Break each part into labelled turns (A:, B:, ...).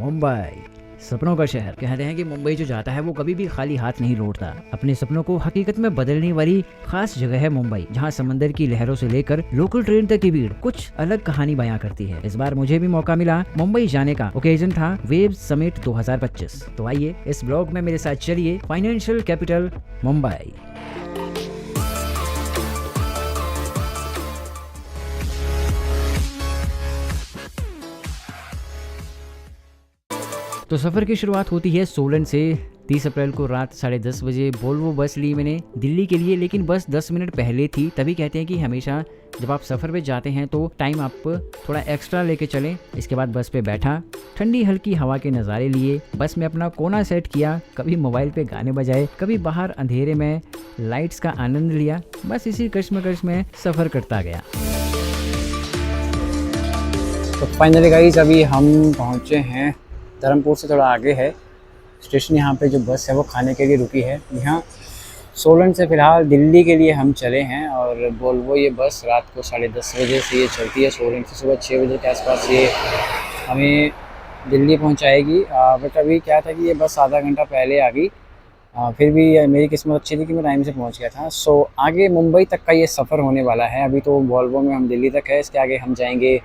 A: मुंबई सपनों का शहर। कहते हैं कि मुंबई जो जाता है वो कभी भी खाली हाथ नहीं लौटता। अपने सपनों को हकीकत में बदलने वाली खास जगह है मुंबई, जहां समंदर की लहरों से लेकर लोकल ट्रेन तक की भीड़ कुछ अलग कहानी बयां करती है। इस बार मुझे भी मौका मिला मुंबई जाने का। ओकेजन था वेव समिट 2025। तो आइए इस ब्लॉग में मेरे साथ चलिए फाइनेंशियल कैपिटल मुंबई। तो सफ़र की शुरुआत होती है सोलन से। 30 अप्रैल को रात 10:30 बजे वोल्वो बस ली मैंने दिल्ली के लिए, लेकिन बस 10 मिनट पहले थी। तभी कहते हैं कि हमेशा जब आप सफ़र पे जाते हैं तो टाइम आप थोड़ा एक्स्ट्रा लेके चलें। इसके बाद बस पे बैठा, ठंडी हल्की हवा के नज़ारे लिए, बस में अपना कोना सेट किया, कभी मोबाइल पे गाने बजाए, कभी बाहर अंधेरे में लाइट्स का आनंद लिया। बस इसी कश्मकश में सफ़र करता गया।
B: तो फाइनली गाइस अभी हम पहुँचे हैं धर्मपुर से थोड़ा आगे है स्टेशन। यहाँ पे जो बस है वो खाने के लिए रुकी है। यहाँ सोलन से फ़िलहाल दिल्ली के लिए हम चले हैं और वोल्वो ये बस रात को 10:30 बजे से ये चलती है। सोलन से सुबह 6 बजे के आसपास ये हमें दिल्ली पहुँचाएगी। बट अभी क्या था कि ये बस आधा घंटा पहले आ गई। फिर भी मेरी किस्मत अच्छी थी कि मैं टाइम से पहुँच गया था। सो आगे मुंबई तक का ये सफ़र होने वाला है। अभी तो वोल्वो में हम दिल्ली तक है, इसके आगे हम जाएंगे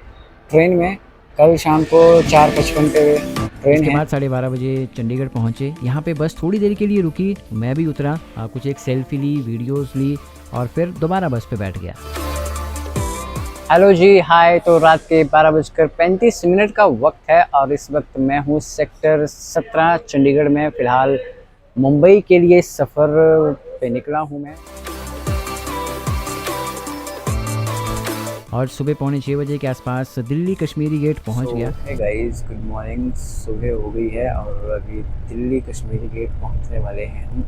B: ट्रेन में। कल शाम को 4:55 पे ट्रेन
A: इसके
B: है।
A: बाद 12:30 बजे चंडीगढ़ पहुंचे। यहाँ पे बस थोड़ी देर के लिए रुकी, मैं भी उतरा, कुछ एक सेल्फी ली, वीडियोस ली और फिर दोबारा बस पे बैठ गया।
B: हेलो जी, हाय। तो रात के 12:35 का वक्त है और इस वक्त मैं हूँ सेक्टर 17 चंडीगढ़ में। फ़िलहाल मुंबई के लिए सफ़र पे निकला हूँ मैं।
A: और सुबह 5:45 बजे के आसपास दिल्ली कश्मीरी गेट पहुंच गया।
B: Hey guys, good morning. सुबह हो गई है और अभी दिल्ली कश्मीरी गेट पहुंचने वाले हैं हम।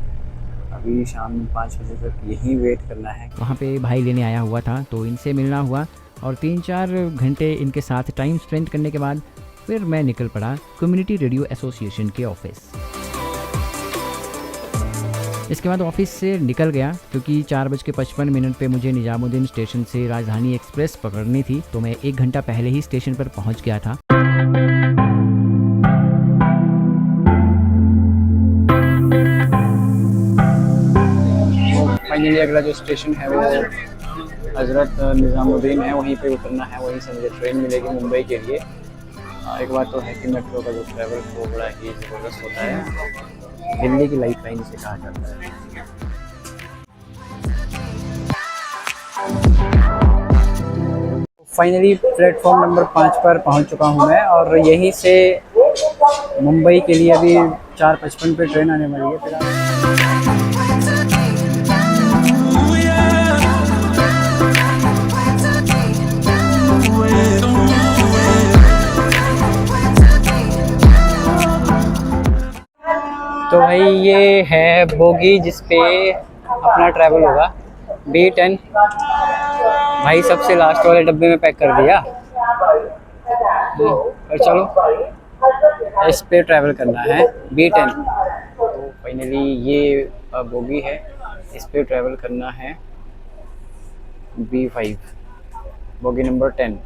B: अभी शाम 5 बजे तक यहीं वेट करना है।
A: वहाँ पे भाई लेने आया हुआ था तो इनसे मिलना हुआ और 3-4 घंटे इनके साथ टाइम स्पेंड करने के बाद फिर मैं निकल पड़ा कम्युनिटी रेडियो एसोसिएशन के ऑफिस। इसके बाद ऑफिस से निकल गया क्योंकि 4:55 पे मुझे निजामुद्दीन स्टेशन से राजधानी एक्सप्रेस पकड़नी थी। तो मैं 1 घंटा पहले ही स्टेशन पर पहुंच गया था।
B: फाइनली अगला जो स्टेशन है वो हज़रत निजामुद्दीन है, वहीं पे उतरना है। वहीं से मुझे ट्रेन मिलेगी मुंबई के लिए। एक बात तो है कि मेट्रो का जो ट्रैवल वो बड़ा ही ज़बरदस्त होता है। दिल्ली की लाइफ लाइन से कहा जाता है। फाइनली प्लेटफॉर्म नंबर 5 पर पहुंच चुका हूं मैं और यहीं से मुंबई के लिए अभी 4:55 पे ट्रेन आने वाली है। तो भाई ये है बोगी जिसपे अपना ट्रैवल होगा, B10। भाई सबसे लास्ट वाले डब्बे में पैक कर दिया। और चलो इस पे ट्रैवल करना है, B10। तो फाइनली ये बोगी है, इस पे ट्रैवल करना है B5, बोगी नंबर 10।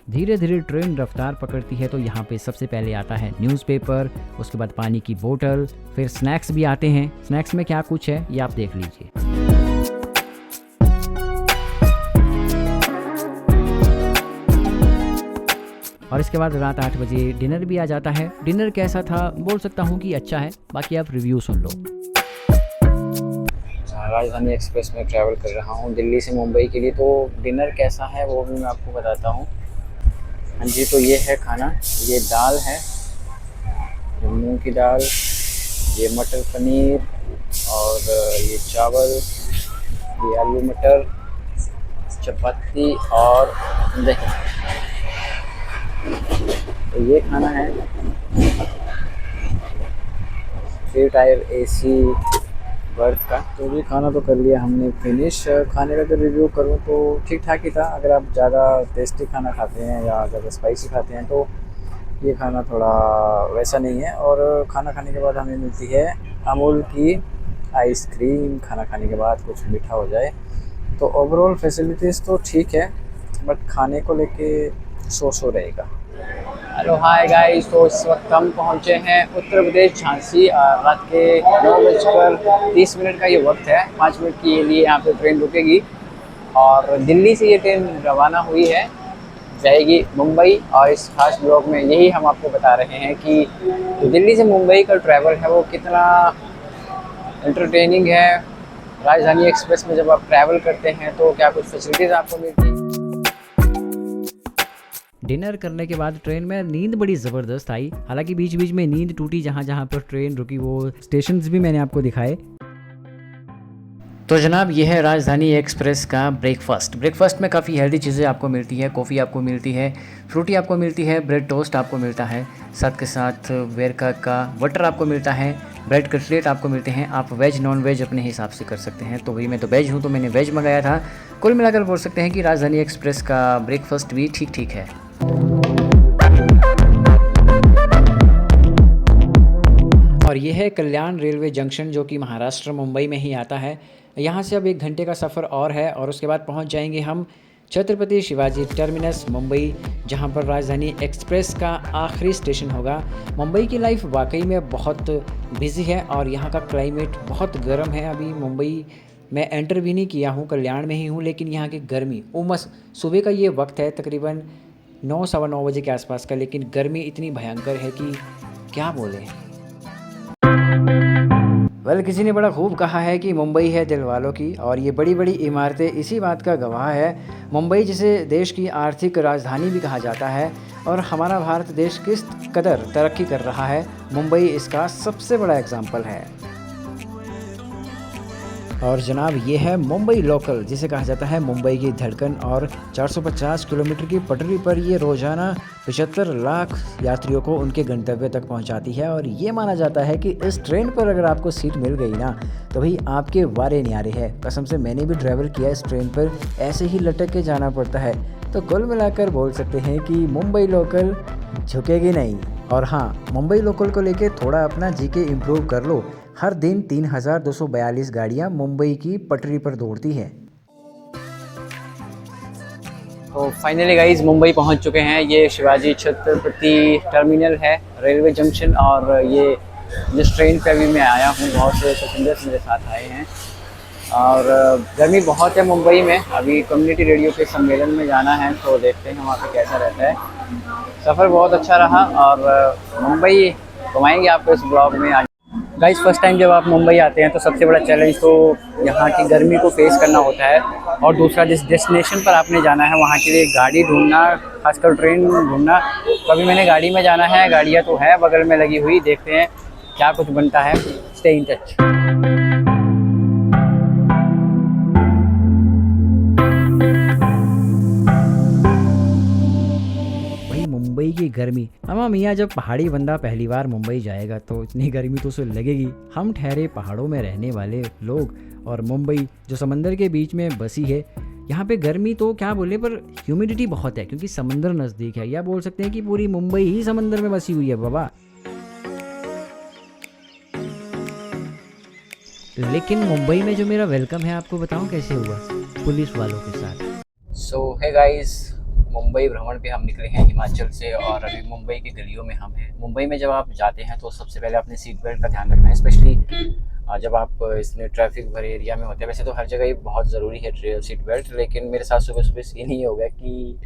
A: धीरे धीरे ट्रेन रफ्तार पकड़ती है तो यहाँ पे सबसे पहले आता है न्यूज़पेपर, उसके बाद पानी की बोतल, फिर स्नैक्स भी आते हैं। स्नैक्स में क्या कुछ है ये आप देख लीजिए। और इसके बाद रात 8 बजे डिनर भी आ जाता है। डिनर कैसा था बोल सकता हूँ कि अच्छा है, बाकी आप रिव्यू सुन लो।
B: राजधानी एक्सप्रेस में ट्रैवल कर रहा हूँ दिल्ली से मुंबई के लिए। तो डिनर कैसा है वो भी मैं आपको बताता हूँ। हाँ जी, तो ये है खाना। ये दाल है, ये मूंग की दाल, ये मटर पनीर और ये चावल, ये आलू मटर, चपाती और दही। तो ये खाना है। 3 टायर AC बर्थ का। तो ये खाना तो कर लिया हमने फिनिश। खाने का अगर रिव्यू करूँ तो ठीक ठाक ही था। अगर आप ज़्यादा टेस्टी खाना खाते हैं या ज़्यादा स्पाइसी खाते हैं तो ये खाना थोड़ा वैसा नहीं है। और खाना खाने के बाद हमें मिलती है अमूल की आइसक्रीम। खाना खाने के बाद कुछ मीठा हो जाए तो ओवरऑल फैसिलिटीज़ तो ठीक है, बट खाने को लेके सो रहेगा। हेलो हाय गाइस, तो इस वक्त हम पहुंचे हैं उत्तर प्रदेश झांसी। रात के 9:30 का ये वक्त है। 5 मिनट के लिए यहाँ पे ट्रेन रुकेगी और दिल्ली से ये ट्रेन रवाना हुई है, जाएगी मुंबई। और इस खास ब्लॉग में यही हम आपको बता रहे हैं कि जो दिल्ली से मुंबई का ट्रैवल है वो कितना एंटरटेनिंग है। राजधानी एक्सप्रेस में जब आप ट्रैवल करते हैं तो क्या कुछ फैसिलिटीज़ आपको मिलती हैं।
A: डिनर करने के बाद ट्रेन में नींद बड़ी ज़बरदस्त आई। हालांकि बीच बीच में नींद टूटी, जहाँ जहाँ पर ट्रेन रुकी वो स्टेशंस भी मैंने आपको दिखाए। तो जनाब ये है राजधानी एक्सप्रेस का ब्रेकफास्ट में काफ़ी हेल्दी चीज़ें आपको मिलती है। कॉफ़ी आपको मिलती है, फ्रूटी आपको मिलती है, ब्रेड टोस्ट आपको मिलता है, साथ के साथ वेरका का बटर आपको मिलता है, ब्रेड कटलेट आपको मिलते हैं। आप वेज नॉन वेज अपने हिसाब से कर सकते हैं। तो वही मैं तो वेज हूँ तो मैंने वेज मंगाया था। कुल मिलाकर बोल सकते हैं कि राजधानी एक्सप्रेस का ब्रेकफास्ट भी ठीक ठीक है। और ये है कल्याण रेलवे जंक्शन, जो कि महाराष्ट्र मुंबई में ही आता है। यहाँ से अब 1 घंटे का सफ़र और है और उसके बाद पहुँच जाएंगे हम छत्रपति शिवाजी टर्मिनस मुंबई, जहाँ पर राजधानी एक्सप्रेस का आखिरी स्टेशन होगा। मुंबई की लाइफ वाकई में बहुत बिजी है और यहाँ का क्लाइमेट बहुत गर्म है। अभी मुंबई मैं एंटर भी नहीं किया हूँ, कल्याण में ही हूँ, लेकिन यहाँ की गर्मी उमस। सुबह का ये वक्त है तकरीबन 9 सवा 9 बजे के आसपास का, लेकिन गर्मी इतनी भयंकर है कि क्या बोले। किसी ने बड़ा खूब कहा है कि मुंबई है दिल वालों की, और ये बड़ी बड़ी इमारतें इसी बात का गवाह है। मुंबई जिसे देश की आर्थिक राजधानी भी कहा जाता है और हमारा भारत देश किस कदर तरक्की कर रहा है, मुंबई इसका सबसे बड़ा एग्जाम्पल है। और जनाब ये है मुंबई लोकल, जिसे कहा जाता है मुंबई की धड़कन, और 450 किलोमीटर की पटरी पर ये रोज़ाना 75 लाख यात्रियों को उनके गंतव्य तक पहुंचाती है। और ये माना जाता है कि इस ट्रेन पर अगर आपको सीट मिल गई ना तो भाई आपके वारे न्यारे है। कसम से मैंने भी ट्रैवल किया इस ट्रेन पर, ऐसे ही लटक के जाना पड़ता है। तो कुल मिलाकर बोल सकते हैं कि मुंबई लोकल झुकेगी नहीं। और हाँ, मुंबई लोकल को लेके थोड़ा अपना जीके इम्प्रूव कर लो। हर दिन 3242 गाड़ियाँ मुंबई की पटरी पर दौड़ती हैं।
B: तो फाइनली गाइज मुंबई पहुंच चुके हैं। ये शिवाजी छत्रपति टर्मिनल है, रेलवे जंक्शन। और ये जिस ट्रेन पे अभी मैं आया हूँ, बहुत से पैसेंजर्स मेरे साथ आए हैं। और गर्मी बहुत है मुंबई में। अभी कम्युनिटी रेडियो के सम्मेलन में जाना है, तो देखते हैं वहाँ पे कैसा रहता है। सफ़र बहुत अच्छा रहा और मुंबई घुमाएंगे आपको इस ब्लॉग में। आज गाइस फर्स्ट टाइम जब आप मुंबई आते हैं तो सबसे बड़ा चैलेंज तो यहाँ की गर्मी को फेस करना होता है, और दूसरा जिस डेस्टिनेशन पर आपने जाना है वहाँ के लिए गाड़ी ढूंढना, खासकर ट्रेन ढूंढना। तो अभी मैंने गाड़ी में जाना है, गाड़ियाँ तो है बगल में लगी हुई, देखते हैं क्या कुछ बनता है। Stay in touch.
A: मुंबई की गर्मी, अमा मियाँ जब पहाड़ी बंदा पहली बार मुंबई जाएगा तो इतनी गर्मी तो उसे लगेगी। हम ठहरे पहाड़ों में रहने वाले लोग, और मुंबई जो समंदर के बीच में बसी है, यहाँ पे गर्मी तो क्या बोले, पर ह्यूमिडिटी बहुत है क्योंकि समंदर नज़दीक है। या बोल सकते हैं कि पूरी मुंबई ही समंदर में बसी हुई है बाबा। लेकिन मुंबई में जो मेरा वेलकम है, आपको बताऊं कैसे हुआ, पुलिस वालों के साथ।
B: सो है गाइस, मुंबई भ्रमण पे हम निकले हैं हिमाचल से, और अभी मुंबई की गलियों में हम हैं। मुंबई में जब आप जाते हैं तो सबसे पहले अपने सीट बेल्ट का ध्यान रखना है, स्पेशली जब आप इसमें ट्रैफिक भरे एरिया में होते हैं। वैसे तो हर जगह ही बहुत ज़रूरी है सीट बेल्ट, लेकिन मेरे साथ सुबह सुबह सीन ही हो गया कि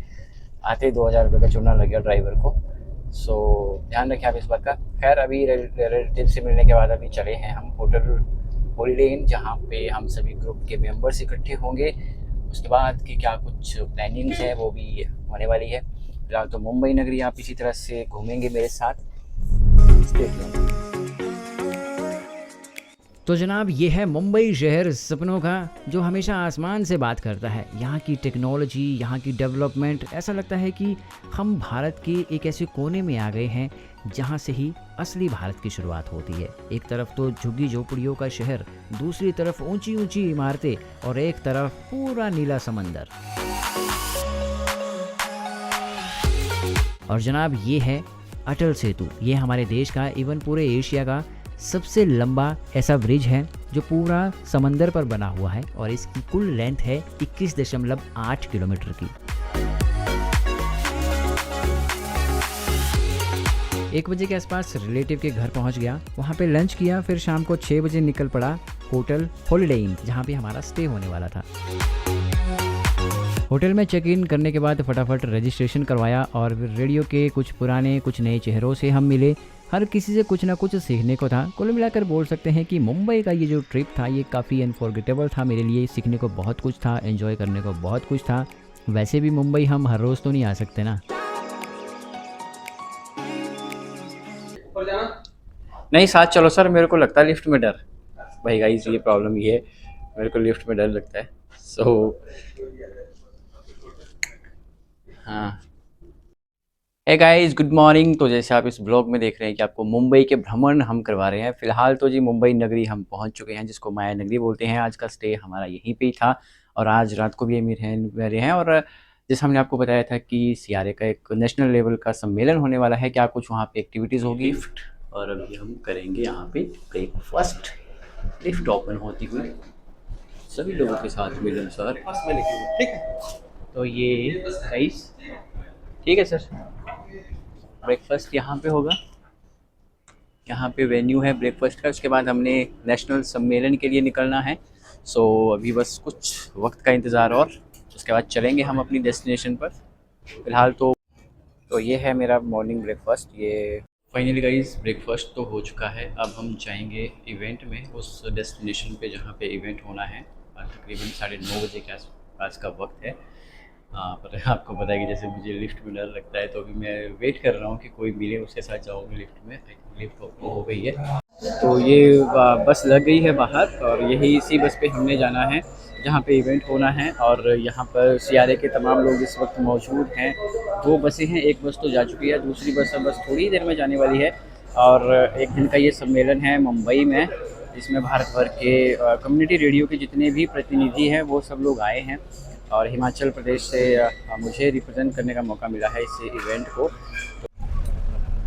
B: आते ही 2000 रुपये का चूना लग गया ड्राइवर को। सो ध्यान रखें आप इस बात का। खैर अभी रिलेटिव से मिलने के बाद अभी चले हैं हम होटल हॉलीडे इन, जहाँ पे हम सभी ग्रुप के मेंबर्स इकट्ठे होंगे। उसके बाद की क्या कुछ प्लानिंग्स है वो भी होने वाली है। फिलहाल तो मुंबई नगरी आप इसी तरह से घूमेंगे मेरे साथ।
A: तो जनाब ये है मुंबई शहर सपनों का, जो हमेशा आसमान से बात करता है। यहाँ की टेक्नोलॉजी, यहाँ की डेवलपमेंट, ऐसा लगता है कि हम भारत के एक ऐसे कोने में आ गए हैं जहाँ से ही असली भारत की शुरुआत होती है। एक तरफ तो झुग्गी झोपड़ियों का शहर, दूसरी तरफ ऊंची ऊंची इमारतें और एक तरफ पूरा नीला समंदर। और जनाब ये है अटल सेतु। ये हमारे देश का, इवन पूरे एशिया का सबसे लंबा ऐसा ब्रिज है जो पूरा समंदर पर बना हुआ है और इसकी कुल लेंथ है 21.8 किलोमीटर की। 1 बजे के आसपास रिलेटिव के घर पहुंच गया, वहां पे लंच किया, फिर शाम को 6 बजे निकल पड़ा होटल हॉलिडे इन, जहां पे हमारा स्टे होने वाला था। होटल में चेक इन करने के बाद फटाफट रजिस्ट्रेशन करवाया और फिर रेडियो के कुछ पुराने कुछ नए चेहरों से हम मिले। हर किसी से कुछ ना कुछ सीखने को था। कुल मिलाकर बोल सकते हैं कि मुंबई का ये जो ट्रिप था ये काफ़ी अनफॉरगेटेबल था मेरे लिए। सीखने को बहुत कुछ था, एंजॉय करने को बहुत कुछ था। वैसे भी मुंबई हम हर रोज़ तो नहीं आ सकते ना।
B: नहीं साथ चलो सर, मेरे को लगता है लिफ्ट में डर। भाई गाइस ये प्रॉब्लम ये है, मेरे को लिफ्ट में डर लगता है। हाँ हे गाइस, गुड मॉर्निंग। तो जैसे आप इस ब्लॉग में देख रहे हैं कि आपको मुंबई के भ्रमण हम करवा रहे हैं। फिलहाल तो जी मुंबई नगरी हम पहुंच चुके हैं, जिसको माया नगरी बोलते हैं। आज का स्टे हमारा यहीं पे ही था और आज रात को भी अमीर हैं। और जैसे हमने आपको बताया था कि सीआरए का एक नेशनल लेवल का सम्मेलन होने वाला है, क्या कुछ वहाँ पे एक्टिविटीज़ होगी। और अभी हम करेंगे यहाँ पे ब्रेकफास्ट। लिफ्ट ओपन होती हुई सभी लोगों के साथ मिलनसार। ठीक है, तो ये गाइस ठीक है सर, ब्रेकफास्ट यहाँ पे होगा। यहाँ पे वेन्यू है ब्रेकफास्ट का। उसके बाद हमने नेशनल सम्मेलन के लिए निकलना है। सो अभी बस कुछ वक्त का इंतज़ार और उसके बाद चलेंगे हम अपनी डेस्टिनेशन पर। फ़िलहाल तो ये है मेरा मॉर्निंग ब्रेकफास्ट। ये फाइनली गाइस ब्रेकफास्ट तो हो चुका है। अब हम जाएंगे इवेंट में, उस डेस्टिनेशन पे जहाँ पे इवेंट होना है। तकरीबन 9:30 बजे के आसपास का वक्त है। पर आपको पता है कि जैसे मुझे लिफ्ट में डर लगता है, तो अभी मैं वेट कर रहा हूँ कि कोई मिले, उसके साथ जाऊँगी लिफ्ट में। लिफ्ट हो गई है, तो ये बस लग गई है बाहर और यही इसी बस पे हमने जाना है जहाँ पे इवेंट होना है। और यहाँ पर सीआरए के तमाम लोग इस वक्त मौजूद हैं। 2 बसें हैं, एक बस तो जा चुकी है, दूसरी बस अब बस थोड़ी देर में जाने वाली है। और एक दिन का ये सम्मेलन है मुंबई में, जिसमें भारत भर के कम्युनिटी रेडियो के जितने भी प्रतिनिधि हैं वो सब लोग आए हैं। और हिमाचल प्रदेश से मुझे रिप्रेजेंट करने का मौका मिला है इस इवेंट को।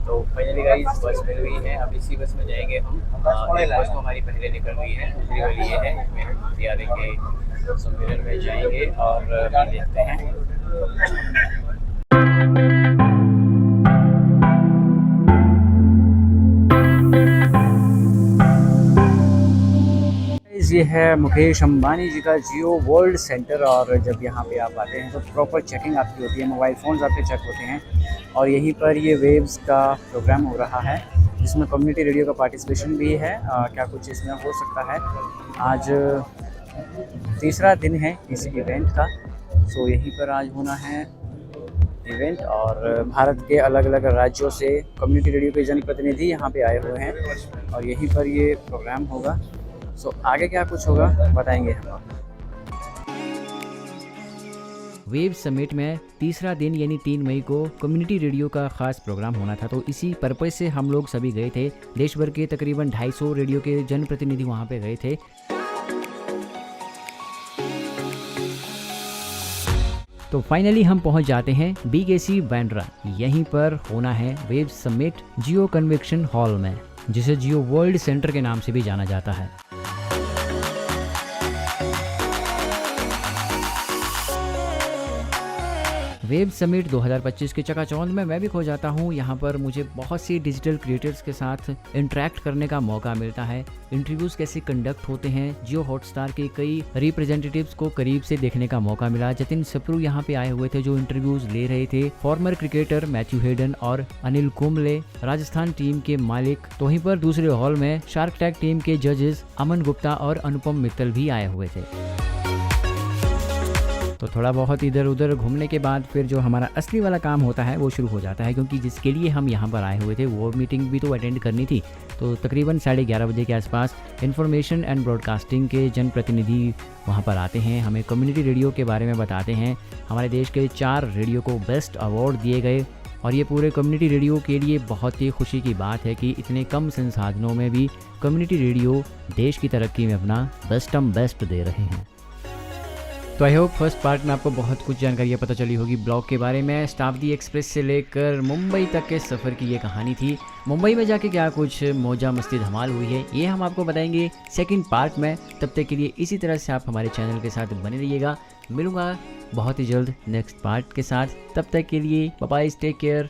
B: तो फाइनली गाइस बस मिल गई है, अब इसी बस में जाएंगे हम। एक बस तो हमारी पहले निकल गई है, दूसरी वाली ये है, इसमें हम सीआरए के सम्मेलन में जाएंगे और देखते हैं। ये है मुकेश अंबानी जी का जियो वर्ल्ड सेंटर। और जब यहाँ पे आप आते हैं तो प्रॉपर चेकिंग आपकी होती है, मोबाइल फ़ोन्स आपके चेक होते हैं। और यहीं पर ये वेव्स का प्रोग्राम हो रहा है, जिसमें कम्युनिटी रेडियो का पार्टिसिपेशन भी है। क्या कुछ इसमें हो सकता है। आज तीसरा दिन है इस इवेंट का। सो यहीं पर आज होना है इवेंट और भारत के अलग अलग राज्यों से कम्युनिटी रेडियो के जनप्रतिनिधि यहाँ पे आए हुए हैं और यहीं पर ये प्रोग्राम होगा। सो आगे क्या कुछ होगा बताएंगे हम आपको।
A: वेव समिट में तीसरा दिन यानी 3 मई को कम्युनिटी रेडियो का खास प्रोग्राम होना था, तो इसी पर्पज से हम लोग सभी गए थे। देश भर के तकरीबन 250 रेडियो के जनप्रतिनिधि वहाँ पे गए थे। तो फाइनली हम पहुंच जाते हैं BKC बांद्रा। यहीं पर होना है वेव समिट जियो कन्वेंशन हॉल में, जिसे जियो वर्ल्ड सेंटर के नाम से भी जाना जाता है। वेब समिट 2025 के चकाचौंध में मैं भी खो जाता हूँ। यहाँ पर मुझे बहुत सी डिजिटल क्रिएटर्स के साथ इंटरेक्ट करने का मौका मिलता है। इंटरव्यूज़ कैसे कंडक्ट होते हैं, जियो हॉटस्टार के कई रिप्रेजेंटेटिव्स को करीब से देखने का मौका मिला। जतिन सप्रू यहाँ पे आए हुए थे जो इंटरव्यूज़ ले रहे थे। फॉर्मर क्रिकेटर मैथ्यू हेडन और अनिल कुंबले, राजस्थान टीम के मालिक। तो वहीं पर दूसरे हॉल में शार्क टैंक टीम के जजेस अमन गुप्ता और अनुपम मित्तल भी आए हुए थे। तो थोड़ा बहुत इधर उधर घूमने के बाद फिर जो हमारा असली वाला काम होता है वो शुरू हो जाता है, क्योंकि जिसके लिए हम यहाँ पर आए हुए थे वो मीटिंग भी तो अटेंड करनी थी। तो तकरीबन 11:30 बजे के आसपास इन्फॉर्मेशन एंड ब्रॉडकास्टिंग के जनप्रतिनिधि वहाँ पर आते हैं, हमें कम्युनिटी रेडियो के बारे में बताते हैं। हमारे देश के 4 रेडियो को बेस्ट अवार्ड दिए गए और ये पूरे कम्युनिटी रेडियो के लिए बहुत ही खुशी की बात है कि इतने कम संसाधनों में भी कम्युनिटी रेडियो देश की तरक्की में अपना बेस्ट दे रहे हैं। तो आई होप फर्स्ट पार्ट में आपको बहुत कुछ जानकारियाँ पता चली होगी ब्लॉग के बारे में। शताब्दी एक्सप्रेस से लेकर मुंबई तक के सफ़र की ये कहानी थी। मुंबई में जाके क्या कुछ मौजा मस्ती धमाल हुई है ये हम आपको बताएंगे सेकंड पार्ट में। तब तक के लिए इसी तरह से आप हमारे चैनल के साथ बने रहिएगा। मिलूँगा बहुत ही जल्द नेक्स्ट पार्ट के साथ। तब तक के लिए बाय बाय, टेक केयर।